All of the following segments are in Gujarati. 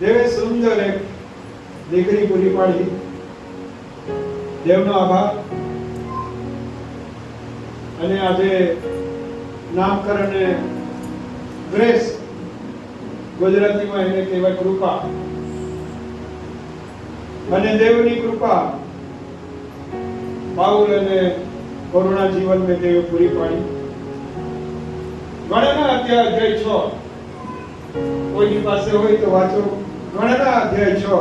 દેવે સુંદર એક દીકરી પૂરી પાડી. દેવનો આભાર. અને આજે નામકરણ ગ્રેસ, ગુજરાતીમાં એને કહેવાય કૃપા. અને દેવની કૃપા પાઉલ અને કોરોના જીવન में દેવે પૂરી પાડી. ગણના અધ્યાય 6 કોઈની પાસે હોય તો વાંચો. ગણના અધ્યાય 6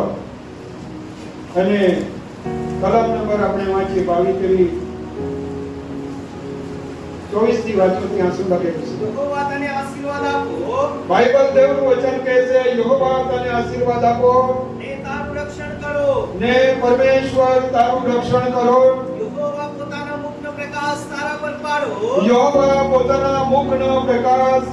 અને કલમ નંબર આપણે વાંચીએ 22 24 થી વાંચો ત્યાં સુધી લખેલું છે. યહોવા તને આશીર્વાદ આપો. બાઇબલ દેવનું વચન કહે છે યહોવા તને આશીર્વાદ આપો ને તારું રક્ષણ કરો. ને પરમેશ્વર તારું રક્ષણ કરો. યહોવા પોતાના મુખનો પ્રકાશ તારા પર પાડો. યહોવા પોતાના મુખનો પ્રકાશ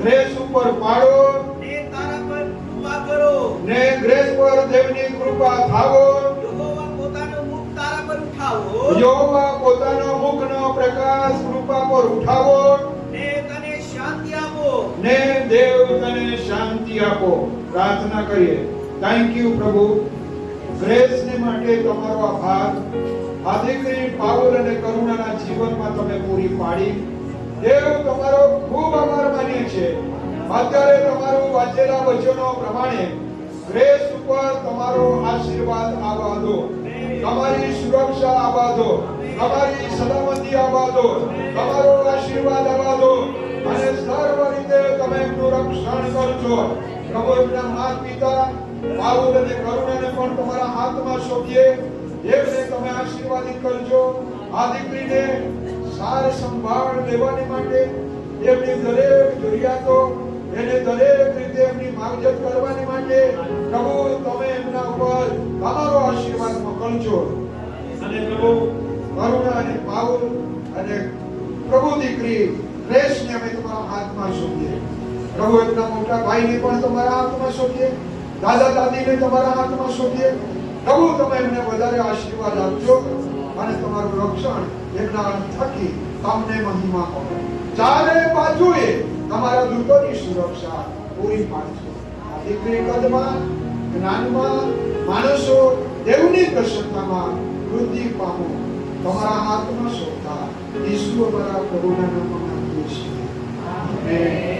ગ્રેસ ઉપર પાડો ને તારા પર કૃપા કરો. ને ગ્રેસ પર દેવની કૃપા થાવો. યહોવા પોતાનું મુખ તારા પર ઉઠાવો. યહોવા પોતાનો મુખનો પ્રકાશ કૃપા પર ઉઠાવો ને તને શાંતિ આપો. ને દેવ તને શાંતિ આપો. પ્રાર્થના કરીએ. થેન્ક યુ પ્રભુ, ગ્રેસ ને માટે તમારો આભાર. આ દીકરી પાઉલ અને કરુણાના જીવનમાં તમે પૂરી પાડી. દેવ તમારો ખૂબ આભાર માનીએ છીએ. અત્યારે તમારું વાંચેલા વચનો પ્રમાણે ગ્રેસ ઉપર તમારો આશીર્વાદ આવવા દો, તમારી સુરક્ષા આવવા દો, તમારી સલામતી આવવા દો, તમારો આશીર્વાદ આવવા દો અને સર્વ રીતે તમે એમનું રક્ષણ કરજો. પ્રભુ એમના માતા પિતા પાઉલ અને કરુણાને પણ તમારા હાથમાં સોંપીએ. દેવને તમે આશીર્વાદિત કરજો. આ દીકરીને સાર સંભાળ લેવાની માટે એમની દરેક જરૂરિયાતો એને દરેક રીતે એમની માવજત કરવાની માટે પ્રભુ તમે એમના ઉપર તમારો આશીર્વાદ મોકલજો. અને પ્રભુ કરુણા અને પાઉલ અને પ્રભુ દીકરી ગ્રેસને અમે તમારા હાથમાં સોંપીએ. પ્રભુ એમના મોટા ભાઈને પણ તમારા હાથમાં સોંપીએ, દાદા દાદીને તમારા હાથમાં સોંપીએ. પ્રભુ તમે એમને વધારે આશીર્વાદ આપજો અને તમારું રક્ષણ એમના થકી તમને મહિમા આપો. ચારે બાજુએ તમારા દૂતોની સુરક્ષા પૂરી પાડજો. આ દીકરી કદમાં, જ્ઞાનમાં, માણસો દેવની પ્રસન્નતામાં વૃદ્ધિ પામો. તમારા હાથમાં સોંપતા ઈસુ અમારા પ્રભુના નામમાં માંગીએ છીએ. આમેન.